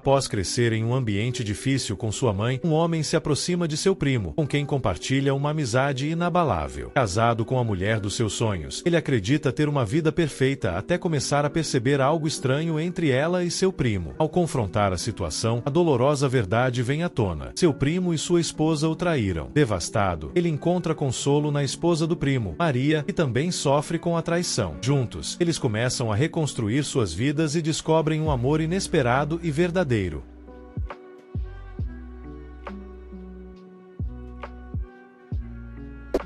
Após crescer em um ambiente difícil com sua mãe, um homem se aproxima de seu primo, com quem compartilha uma amizade inabalável. Casado com a mulher dos seus sonhos, ele acredita ter uma vida perfeita até começar a perceber algo estranho entre ela e seu primo. Ao confrontar a situação, a dolorosa verdade vem à tona. Seu primo e sua esposa o traíram. Devastado, ele encontra consolo na esposa do primo, Maria, que também sofre com a traição. Juntos, eles começam a reconstruir suas vidas e descobrem um amor inesperado e verdadeiro.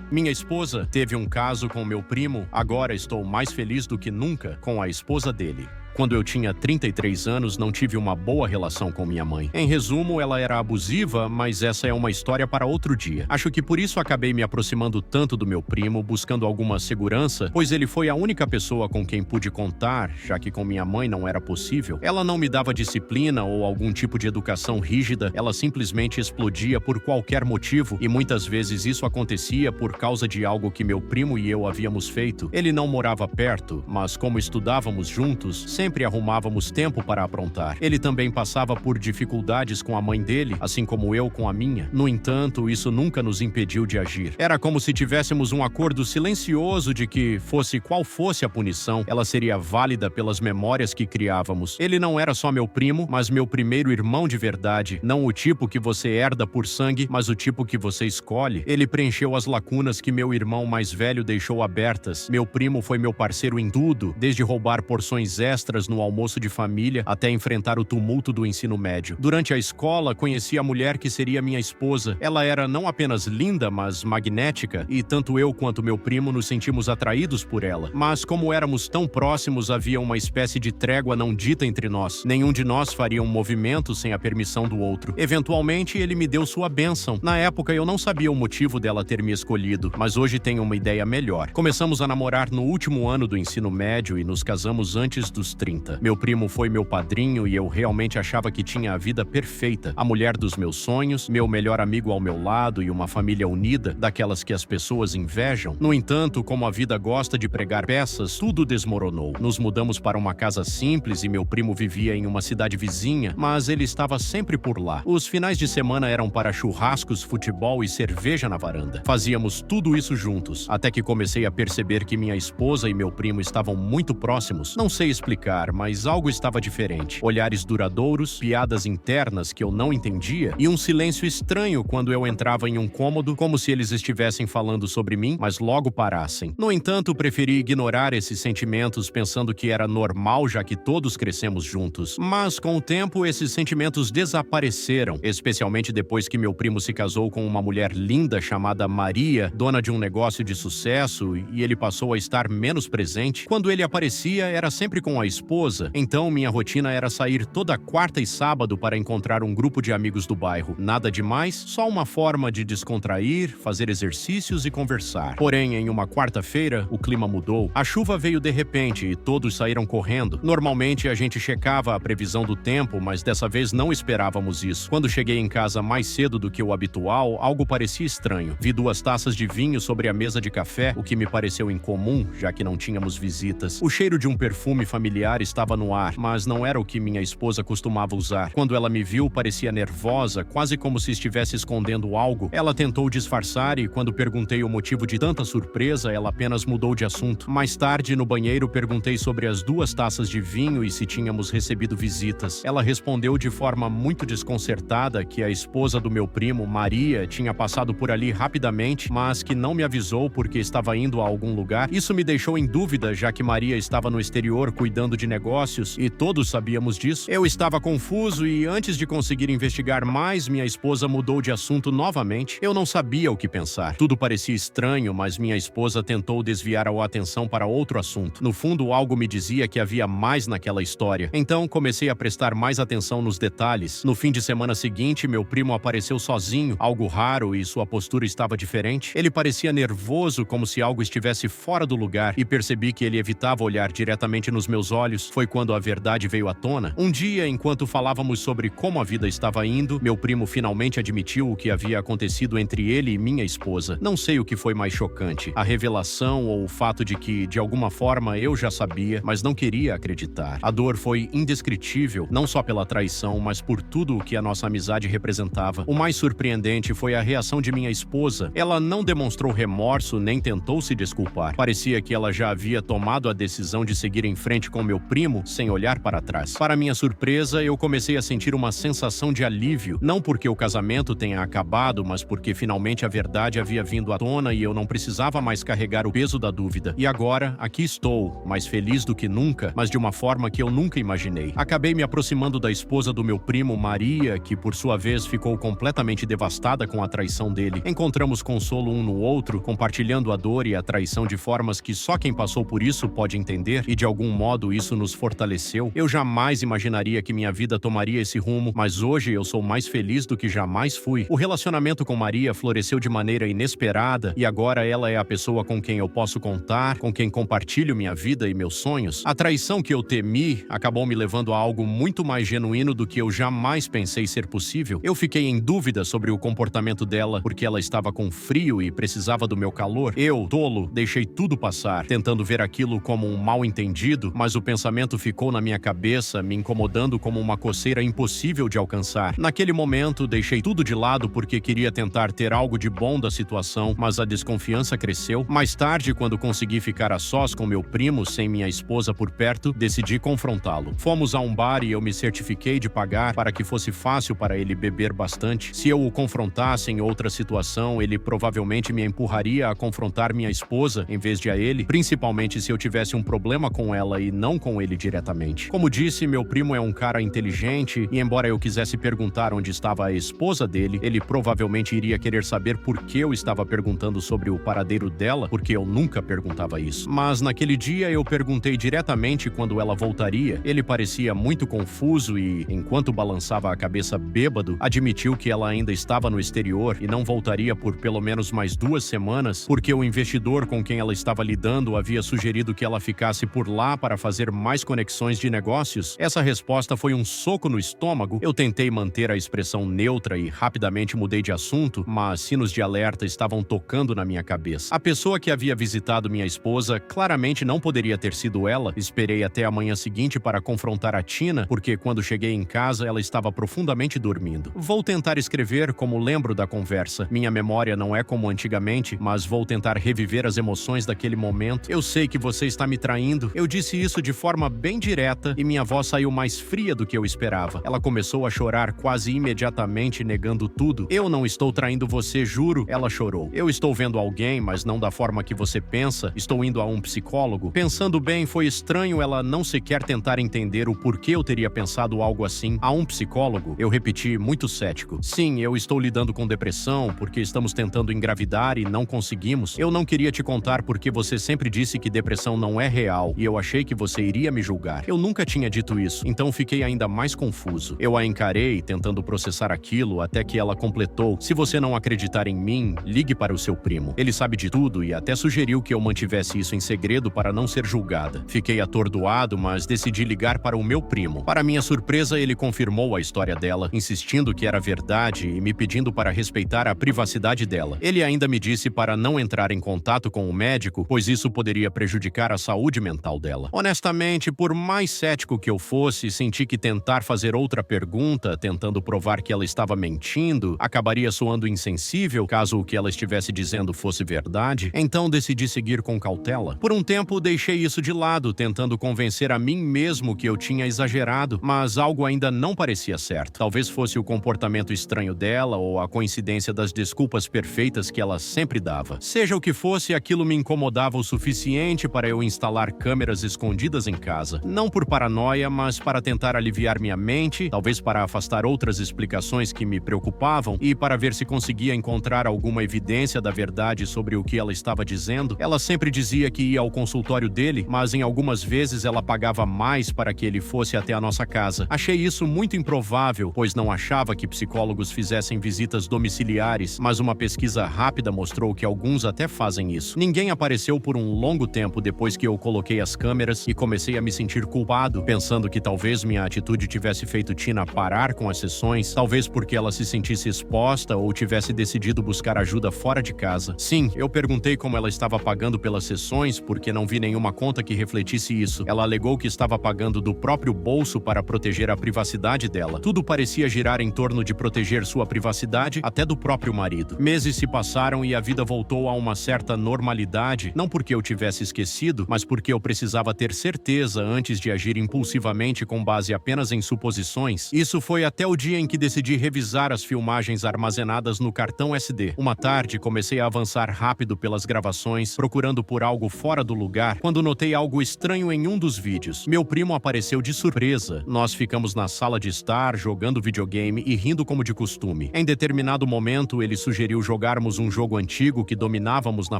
Minha esposa teve um caso com meu primo, agora estou mais feliz do que nunca com a esposa dele. Quando eu tinha 33 anos, não tive uma boa relação com minha mãe. Em resumo, ela era abusiva, mas essa é uma história para outro dia. Acho que por isso acabei me aproximando tanto do meu primo, buscando alguma segurança, pois ele foi a única pessoa com quem pude contar, já que com minha mãe não era possível. Ela não me dava disciplina ou algum tipo de educação rígida, ela simplesmente explodia por qualquer motivo, e muitas vezes isso acontecia por causa de algo que meu primo e eu havíamos feito. Ele não morava perto, mas como estudávamos juntos, sempre arrumávamos tempo para aprontar. Ele também passava por dificuldades com a mãe dele, assim como eu com a minha. No entanto, isso nunca nos impediu de agir. Era como se tivéssemos um acordo silencioso de que, fosse qual fosse a punição, ela seria válida pelas memórias que criávamos. Ele não era só meu primo, mas meu primeiro irmão de verdade. Não o tipo que você herda por sangue, mas o tipo que você escolhe. Ele preencheu as lacunas que meu irmão mais velho deixou abertas. Meu primo foi meu parceiro em tudo, desde roubar porções extras no almoço de família até enfrentar o tumulto do ensino médio. Durante a escola, conheci a mulher que seria minha esposa. Ela era não apenas linda, mas magnética, e tanto eu quanto meu primo nos sentimos atraídos por ela. Mas como éramos tão próximos, havia uma espécie de trégua não dita entre nós. Nenhum de nós faria um movimento sem a permissão do outro. Eventualmente, ele me deu sua bênção. Na época, eu não sabia o motivo dela ter me escolhido, mas hoje tenho uma ideia melhor. Começamos a namorar no último ano do ensino médio e nos casamos antes dos 30. Meu primo foi meu padrinho e eu realmente achava que tinha a vida perfeita. A mulher dos meus sonhos, meu melhor amigo ao meu lado e uma família unida, daquelas que as pessoas invejam. No entanto, como a vida gosta de pregar peças, tudo desmoronou. Nos mudamos para uma casa simples e meu primo vivia em uma cidade vizinha, mas ele estava sempre por lá. Os finais de semana eram para churrascos, futebol e cerveja na varanda. Fazíamos tudo isso juntos, até que comecei a perceber que minha esposa e meu primo estavam muito próximos. Não sei explicar, mas algo estava diferente. Olhares duradouros, piadas internas que eu não entendia e um silêncio estranho quando eu entrava em um cômodo, como se eles estivessem falando sobre mim, mas logo parassem. No entanto, preferi ignorar esses sentimentos pensando que era normal, já que todos crescemos juntos. Mas com o tempo, esses sentimentos desapareceram, especialmente depois que meu primo se casou com uma mulher linda chamada Maria, dona de um negócio de sucesso, e ele passou a estar menos presente. Quando ele aparecia, era sempre com a esposa, então minha rotina era sair toda quarta e sábado para encontrar um grupo de amigos do bairro. Nada demais, só uma forma de descontrair, fazer exercícios e conversar. Porém, em uma quarta-feira, o clima mudou. A chuva veio de repente e todos saíram correndo. Normalmente a gente checava a previsão do tempo, mas dessa vez não esperávamos isso. Quando cheguei em casa mais cedo do que o habitual, algo parecia estranho. Vi 2 taças de vinho sobre a mesa de café, o que me pareceu incomum, já que não tínhamos visitas. O cheiro de um perfume familiar estava no ar, mas não era o que minha esposa costumava usar. Quando ela me viu, parecia nervosa, quase como se estivesse escondendo algo. Ela tentou disfarçar e, quando perguntei o motivo de tanta surpresa, ela apenas mudou de assunto. Mais tarde, no banheiro, perguntei sobre as 2 taças de vinho e se tínhamos recebido visitas. Ela respondeu de forma muito desconcertada que a esposa do meu primo, Maria, tinha passado por ali rapidamente, mas que não me avisou porque estava indo a algum lugar. Isso me deixou em dúvida, já que Maria estava no exterior cuidando de negócios e todos sabíamos disso. Eu estava confuso e, antes de conseguir investigar mais, minha esposa mudou de assunto novamente. Eu não sabia o que pensar. Tudo parecia estranho, mas minha esposa tentou desviar a atenção para outro assunto. No fundo, algo me dizia que havia mais naquela história. Então, comecei a prestar mais atenção nos detalhes. No fim de semana seguinte, meu primo apareceu sozinho, algo raro, e sua postura estava diferente. Ele parecia nervoso, como se algo estivesse fora do lugar, e percebi que ele evitava olhar diretamente nos meus olhos olhos foi quando a verdade veio à tona. Um dia, enquanto falávamos sobre como a vida estava indo, meu primo finalmente admitiu o que havia acontecido entre ele e minha esposa. Não sei o que foi mais chocante, a revelação ou o fato de que, de alguma forma, eu já sabia, mas não queria acreditar. A dor foi indescritível, não só pela traição, mas por tudo o que a nossa amizade representava. O mais surpreendente foi a reação de minha esposa. Ela não demonstrou remorso nem tentou se desculpar. Parecia que ela já havia tomado a decisão de seguir em frente com meu primo sem olhar para trás. Para minha surpresa, eu comecei a sentir uma sensação de alívio, não porque o casamento tenha acabado, mas porque finalmente a verdade havia vindo à tona e eu não precisava mais carregar o peso da dúvida. E agora, aqui estou, mais feliz do que nunca, mas de uma forma que eu nunca imaginei. Acabei me aproximando da esposa do meu primo, Maria, que por sua vez ficou completamente devastada com a traição dele. Encontramos consolo um no outro, compartilhando a dor e a traição de formas que só quem passou por isso pode entender, e de algum modo isso nos fortaleceu. Eu jamais imaginaria que minha vida tomaria esse rumo, mas hoje eu sou mais feliz do que jamais fui. O relacionamento com Maria floresceu de maneira inesperada e agora ela é a pessoa com quem eu posso contar, com quem compartilho minha vida e meus sonhos. A traição que eu temi acabou me levando a algo muito mais genuíno do que eu jamais pensei ser possível. Eu fiquei em dúvida sobre o comportamento dela porque ela estava com frio e precisava do meu calor. Eu, tolo, deixei tudo passar, tentando ver aquilo como um mal-entendido, mas o pensamento ficou na minha cabeça, me incomodando como uma coceira impossível de alcançar. Naquele momento, deixei tudo de lado porque queria tentar ter algo de bom da situação, mas a desconfiança cresceu. Mais tarde, quando consegui ficar a sós com meu primo, sem minha esposa por perto, decidi confrontá-lo. Fomos a um bar e eu me certifiquei de pagar para que fosse fácil para ele beber bastante. Se eu o confrontasse em outra situação, ele provavelmente me empurraria a confrontar minha esposa em vez de a ele, principalmente se eu tivesse um problema com ela e não com ele diretamente. Como disse, meu primo é um cara inteligente e, embora eu quisesse perguntar onde estava a esposa dele, ele provavelmente iria querer saber por que eu estava perguntando sobre o paradeiro dela, porque eu nunca perguntava isso. Mas naquele dia eu perguntei diretamente quando ela voltaria. Ele parecia muito confuso e, enquanto balançava a cabeça bêbado, admitiu que ela ainda estava no exterior e não voltaria por pelo menos mais 2 semanas, porque o investidor com quem ela estava lidando havia sugerido que ela ficasse por lá para fazer mais conexões de negócios. Essa resposta foi um soco no estômago. Eu tentei manter a expressão neutra e rapidamente mudei de assunto, mas sinos de alerta estavam tocando na minha cabeça. A pessoa que havia visitado minha esposa claramente não poderia ter sido ela. Esperei até a manhã seguinte para confrontar a Tina, porque quando cheguei em casa ela estava profundamente dormindo. Vou tentar escrever como lembro da conversa. Minha memória não é como antigamente, mas vou tentar reviver as emoções daquele momento. Eu sei que você está me traindo. Eu disse isso de forma bem direta e minha voz saiu mais fria do que eu esperava. Ela começou a chorar quase imediatamente, negando tudo. Eu não estou traindo você, juro. Ela chorou. Eu estou vendo alguém, mas não da forma que você pensa. Estou indo a um psicólogo. Pensando bem, foi estranho ela não sequer tentar entender o porquê eu teria pensado algo assim. A um psicólogo? Eu repeti, muito cético. Sim, eu estou lidando com depressão, porque estamos tentando engravidar e não conseguimos. Eu não queria te contar porque você sempre disse que depressão não é real e eu achei que você iria me julgar. Eu nunca tinha dito isso, então fiquei ainda mais confuso. Eu a encarei, tentando processar aquilo, até que ela completou: se você não acreditar em mim, ligue para o seu primo. Ele sabe de tudo e até sugeriu que eu mantivesse isso em segredo para não ser julgada. Fiquei atordoado, mas decidi ligar para o meu primo. Para minha surpresa, ele confirmou a história dela, insistindo que era verdade e me pedindo para respeitar a privacidade dela. Ele ainda me disse para não entrar em contato com o médico, pois isso poderia prejudicar a saúde mental dela. Honestamente, por mais cético que eu fosse, senti que tentar fazer outra pergunta, tentando provar que ela estava mentindo, acabaria soando insensível caso o que ela estivesse dizendo fosse verdade. Então decidi seguir com cautela. Por um tempo, deixei isso de lado, tentando convencer a mim mesmo que eu tinha exagerado, mas algo ainda não parecia certo. Talvez fosse o comportamento estranho dela ou a coincidência das desculpas perfeitas que ela sempre dava. Seja o que fosse, aquilo me incomodava o suficiente para eu instalar câmeras escondidas em casa. Não por paranoia, mas para tentar aliviar minha mente, talvez para afastar outras explicações que me preocupavam e para ver se conseguia encontrar alguma evidência da verdade sobre o que ela estava dizendo. Ela sempre dizia que ia ao consultório dele, mas em algumas vezes ela pagava mais para que ele fosse até a nossa casa. Achei isso muito improvável, pois não achava que psicólogos fizessem visitas domiciliares, mas uma pesquisa rápida mostrou que alguns até fazem isso. Ninguém apareceu por um longo tempo depois que eu coloquei as câmeras e comecei comecei a me sentir culpado, pensando que talvez minha atitude tivesse feito Tina parar com as sessões, talvez porque ela se sentisse exposta ou tivesse decidido buscar ajuda fora de casa. Sim, eu perguntei como ela estava pagando pelas sessões, porque não vi nenhuma conta que refletisse isso. Ela alegou que estava pagando do próprio bolso para proteger a privacidade dela. Tudo parecia girar em torno de proteger sua privacidade, até do próprio marido. Meses se passaram e a vida voltou a uma certa normalidade, não porque eu tivesse esquecido, mas porque eu precisava ter certeza antes de agir impulsivamente com base apenas em suposições. Isso foi até o dia em que decidi revisar as filmagens armazenadas no cartão SD. Uma tarde, comecei a avançar rápido pelas gravações, procurando por algo fora do lugar, quando notei algo estranho em um dos vídeos. Meu primo apareceu de surpresa. Nós ficamos na sala de estar, jogando videogame e rindo como de costume. Em determinado momento, ele sugeriu jogarmos um jogo antigo que dominávamos na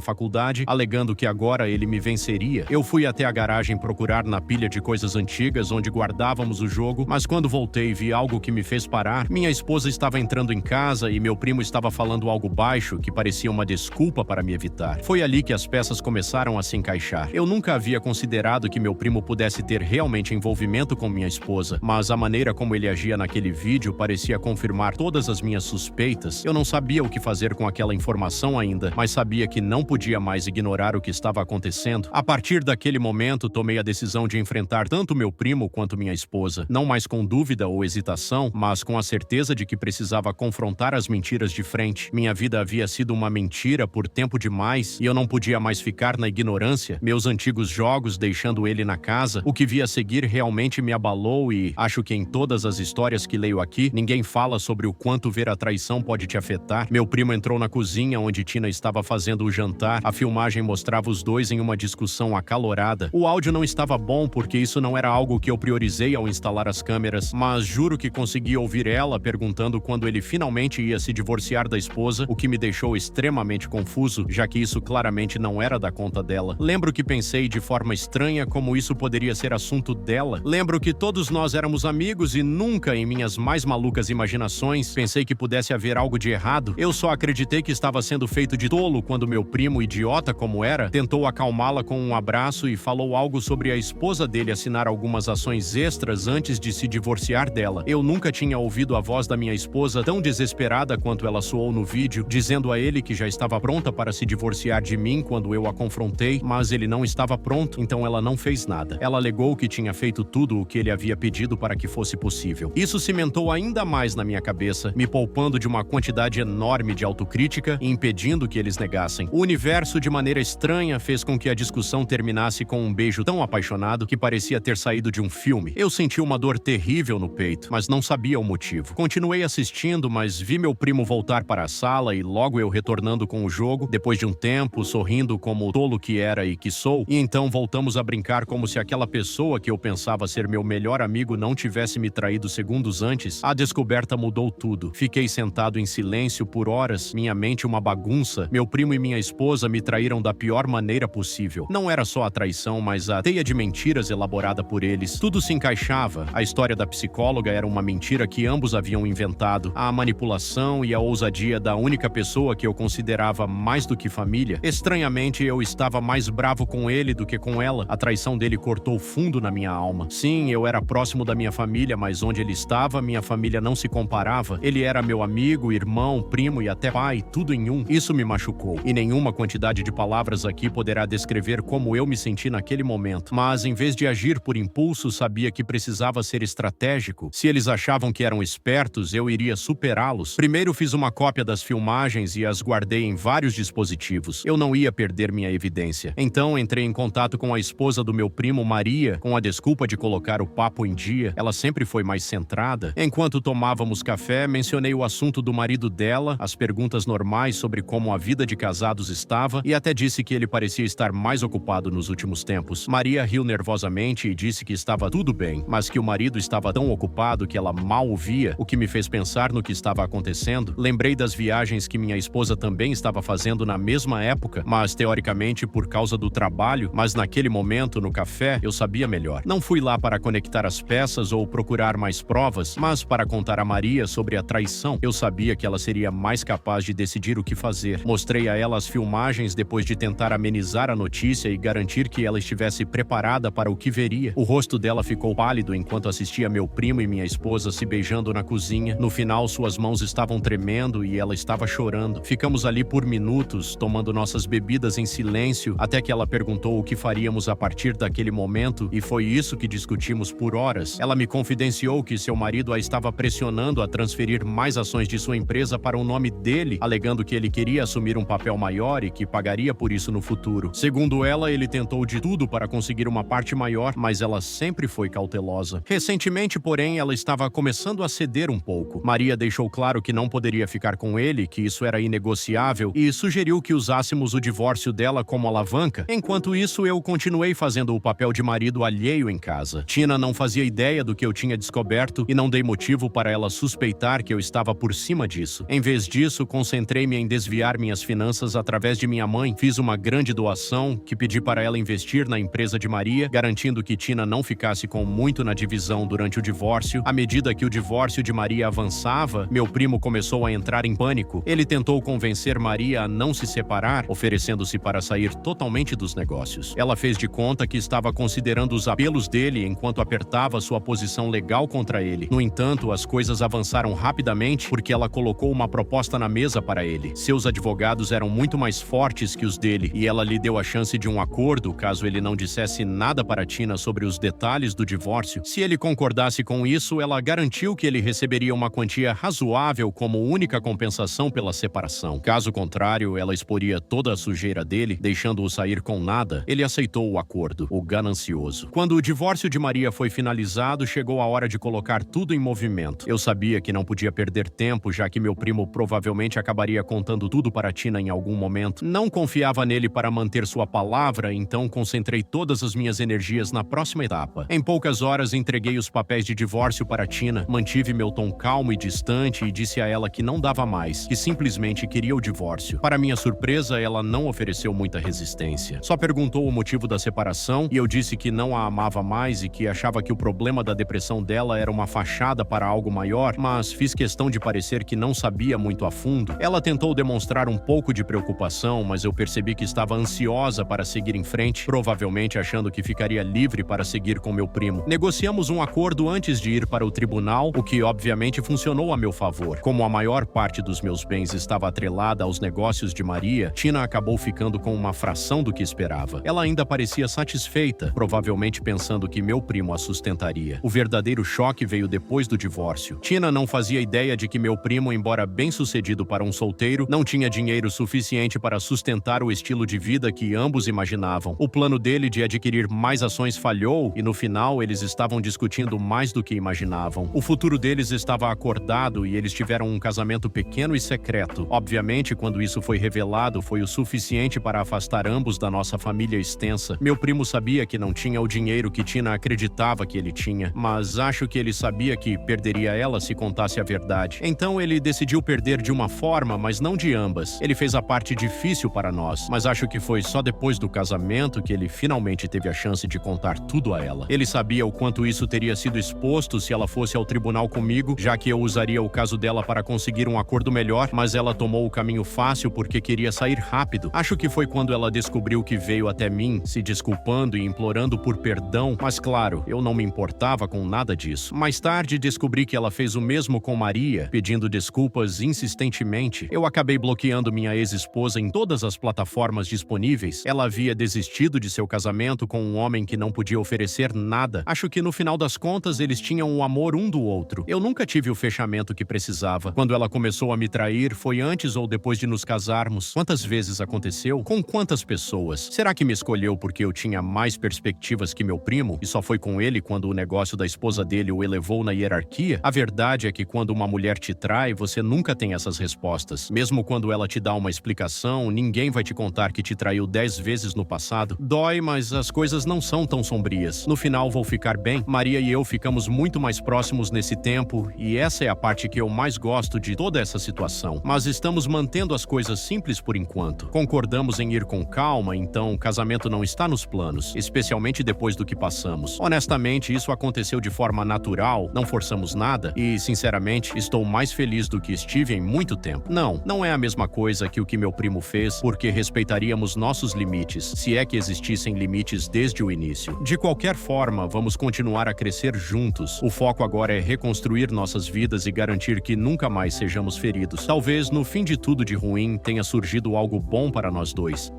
faculdade, alegando que agora ele me venceria. Eu fui até a garagem procurar na pilha de coisas antigas onde guardávamos o jogo, mas quando voltei vi algo que me fez parar. Minha esposa estava entrando em casa e meu primo estava falando algo baixo que parecia uma desculpa para me evitar. Foi ali que as peças começaram a se encaixar. Eu nunca havia considerado que meu primo pudesse ter realmente envolvimento com minha esposa, mas a maneira como ele agia naquele vídeo parecia confirmar todas as minhas suspeitas. Eu não sabia o que fazer com aquela informação ainda, mas sabia que não podia mais ignorar o que estava acontecendo. A partir daquele momento, tomei a decisão de enfrentar tanto meu primo quanto minha esposa, não mais com dúvida ou hesitação, mas com a certeza de que precisava confrontar as mentiras de frente. Minha vida havia sido uma mentira por tempo demais e eu não podia mais ficar na ignorância. Meus antigos jogos, deixando ele na casa, o que via a seguir realmente me abalou e acho que em todas as histórias que leio aqui, ninguém fala sobre o quanto ver a traição pode te afetar. Meu primo entrou na cozinha onde Tina estava fazendo o jantar. A filmagem mostrava os dois em uma discussão acalorada. O áudio não estava bom porque isso não era algo que eu priorizei ao instalar as câmeras, mas juro que consegui ouvir ela perguntando quando ele finalmente ia se divorciar da esposa, o que me deixou extremamente confuso, já que isso claramente não era da conta dela. Lembro que pensei de forma estranha como isso poderia ser assunto dela. Lembro que todos nós éramos amigos e nunca, em minhas mais malucas imaginações, pensei que pudesse haver algo de errado. Eu só acreditei que estava sendo feito de tolo quando meu primo, idiota como era, tentou acalmá-la com um abraço e falou algo sobre a esposa dele assinar algumas ações extras antes de se divorciar dela. Eu nunca tinha ouvido a voz da minha esposa tão desesperada quanto ela soou no vídeo, dizendo a ele que já estava pronta para se divorciar de mim quando eu a confrontei, mas ele não estava pronto, então ela não fez nada. Ela alegou que tinha feito tudo o que ele havia pedido para que fosse possível. Isso cimentou ainda mais na minha cabeça, me poupando de uma quantidade enorme de autocrítica e impedindo que eles negassem. O universo, de maneira estranha, fez com que a discussão terminasse com um beijo tão apaixonado que parecia ter saído de um filme. Eu senti uma dor terrível no peito, mas não sabia o motivo. Continuei assistindo, mas vi meu primo voltar para a sala e logo eu retornando com o jogo, depois de um tempo, sorrindo como o tolo que era e que sou, e então voltamos a brincar como se aquela pessoa que eu pensava ser meu melhor amigo não tivesse me traído segundos antes. A descoberta mudou tudo. Fiquei sentado em silêncio por horas, minha mente uma bagunça. Meu primo e minha esposa me traíram da pior maneira possível. Não era só a traição, mas a teia de mentiras elaborada por eles. Tudo se encaixava. A história da psicóloga era uma mentira que ambos haviam inventado. A manipulação e a ousadia da única pessoa que eu considerava mais do que família. Estranhamente, eu estava mais bravo com ele do que com ela. A traição dele cortou fundo na minha alma. Sim, eu era próximo da minha família, mas onde ele estava, minha família não se comparava. Ele era meu amigo, irmão, primo e até pai, tudo em um. Isso me machucou. E nenhuma quantidade de palavras aqui poderá descrever como eu me senti naquele momento. Mas, em vez de agir por impulso, sabia que precisava ser estratégico. Se eles achavam que eram espertos, eu iria superá-los. Primeiro fiz uma cópia das filmagens e as guardei em vários dispositivos. Eu não ia perder minha evidência. Então, entrei em contato com a esposa do meu primo, Maria, com a desculpa de colocar o papo em dia. Ela sempre foi mais centrada. Enquanto tomávamos café, mencionei o assunto do marido dela, as perguntas normais sobre como a vida de casados estava e até disse que ele parecia estar mais ocupado nos últimos tempos. Maria riu nervosamente e disse que estava tudo bem, mas que o marido estava tão ocupado que ela mal o via, o que me fez pensar no que estava acontecendo. Lembrei das viagens que minha esposa também estava fazendo na mesma época, mas teoricamente por causa do trabalho, mas naquele momento, no café, eu sabia melhor. Não fui lá para conectar as peças ou procurar mais provas, mas para contar a Maria sobre a traição. Eu sabia que ela seria mais capaz de decidir o que fazer. Mostrei a ela as filmagens depois de tentar amenizar a notícia e garantir que ela estivesse preparada preparada para o que veria. O rosto dela ficou pálido enquanto assistia meu primo e minha esposa se beijando na cozinha. No final, suas mãos estavam tremendo e ela estava chorando. Ficamos ali por minutos, tomando nossas bebidas em silêncio, até que ela perguntou o que faríamos a partir daquele momento, e foi isso que discutimos por horas. Ela me confidenciou que seu marido a estava pressionando a transferir mais ações de sua empresa para o nome dele, alegando que ele queria assumir um papel maior e que pagaria por isso no futuro. Segundo ela, ele tentou de tudo para conseguir uma parte maior, mas ela sempre foi cautelosa. Recentemente, porém, ela estava começando a ceder um pouco. Maria deixou claro que não poderia ficar com ele, que isso era inegociável, e sugeriu que usássemos o divórcio dela como alavanca. Enquanto isso, eu continuei fazendo o papel de marido alheio em casa. Tina não fazia ideia do que eu tinha descoberto e não dei motivo para ela suspeitar que eu estava por cima disso. Em vez disso, concentrei-me em desviar minhas finanças através de minha mãe. Fiz uma grande doação que pedi para ela investir na empresa de Maria, garantindo que Tina não ficasse com muito na divisão durante o divórcio. À medida que o divórcio de Maria avançava, meu primo começou a entrar em pânico. Ele tentou convencer Maria a não se separar, oferecendo-se para sair totalmente dos negócios. Ela fez de conta que estava considerando os apelos dele enquanto apertava sua posição legal contra ele. No entanto, as coisas avançaram rapidamente porque ela colocou uma proposta na mesa para ele. Seus advogados eram muito mais fortes que os dele e ela lhe deu a chance de um acordo caso ele não dissesse nada para Tina sobre os detalhes do divórcio. Se ele concordasse com isso, ela garantiu que ele receberia uma quantia razoável como única compensação pela separação. Caso contrário, ela exporia toda a sujeira dele, deixando-o sair com nada. Ele aceitou o acordo, o ganancioso. Quando o divórcio de Maria foi finalizado, chegou a hora de colocar tudo em movimento. Eu sabia que não podia perder tempo, já que meu primo provavelmente acabaria contando tudo para Tina em algum momento. Não confiava nele para manter sua palavra, então concentrei todas as minhas energias na próxima etapa. Em poucas horas, entreguei os papéis de divórcio para Tina, mantive meu tom calmo e distante e disse a ela que não dava mais, que simplesmente queria o divórcio. Para minha surpresa, ela não ofereceu muita resistência. Só perguntou o motivo da separação e eu disse que não a amava mais e que achava que o problema da depressão dela era uma fachada para algo maior, mas fiz questão de parecer que não sabia muito a fundo. Ela tentou demonstrar um pouco de preocupação, mas eu percebi que estava ansiosa para seguir em frente, provavelmente achando que ficaria livre para seguir com meu primo. Negociamos um acordo antes de ir para o tribunal, o que obviamente funcionou a meu favor. Como a maior parte dos meus bens estava atrelada aos negócios de Maria, Tina acabou ficando com uma fração do que esperava. Ela ainda parecia satisfeita, provavelmente pensando que meu primo a sustentaria. O verdadeiro choque veio depois do divórcio. Tina não fazia ideia de que meu primo, embora bem-sucedido para um solteiro, não tinha dinheiro suficiente para sustentar o estilo de vida que ambos imaginavam. O plano dele de adquirir mais ações falhou e no final eles estavam discutindo mais do que imaginavam. O futuro deles estava acordado e eles tiveram um casamento pequeno e secreto. Obviamente, quando isso foi revelado, foi o suficiente para afastar ambos da nossa família extensa. Meu primo sabia que não tinha o dinheiro que Tina acreditava que ele tinha, mas acho que ele sabia que perderia ela se contasse a verdade. Então ele decidiu perder de uma forma, mas não de ambas. Ele fez a parte difícil para nós, mas acho que foi só depois do casamento que ele finalmente teve a chance de contar tudo a ela. Ele sabia o quanto isso teria sido exposto se ela fosse ao tribunal comigo, já que eu usaria o caso dela para conseguir um acordo melhor, mas ela tomou o caminho fácil porque queria sair rápido. Acho que foi quando ela descobriu que veio até mim, se desculpando e implorando por perdão, mas claro, eu não me importava com nada disso. Mais tarde, descobri que ela fez o mesmo com Maria, pedindo desculpas insistentemente. Eu acabei bloqueando minha ex-esposa em todas as plataformas disponíveis. Ela havia desistido de seu casamento com um homem que não podia oferecer nada. Acho que no final das contas eles tinham o amor um do outro. Eu nunca tive o fechamento que precisava. Quando ela começou a me trair, foi antes ou depois de nos casarmos? Quantas vezes aconteceu? Com quantas pessoas? Será que me escolheu porque eu tinha mais perspectivas que meu primo e só foi com ele quando o negócio da esposa dele o elevou na hierarquia? A verdade é que quando uma mulher te trai, você nunca tem essas respostas. Mesmo quando ela te dá uma explicação, ninguém vai te contar que te traiu 10 vezes no passado. Dói, mas as coisas não são tão sombrias. No final vou ficar bem. Maria e eu ficamos muito mais próximos nesse tempo e essa é a parte que eu mais gosto de toda essa situação. Mas estamos mantendo as coisas simples por enquanto. Concordamos em ir com calma, então o casamento não está nos planos, especialmente depois do que passamos. Honestamente, isso aconteceu de forma natural, não forçamos nada e, sinceramente, estou mais feliz do que estive em muito tempo. Não é a mesma coisa que o que meu primo fez, porque respeitaríamos nossos limites, se é que existissem limites juntos desde o início. De qualquer forma, vamos continuar a crescer juntos. O foco agora é reconstruir nossas vidas e garantir que nunca mais sejamos feridos. Talvez no fim de tudo de ruim tenha surgido algo bom para nós dois.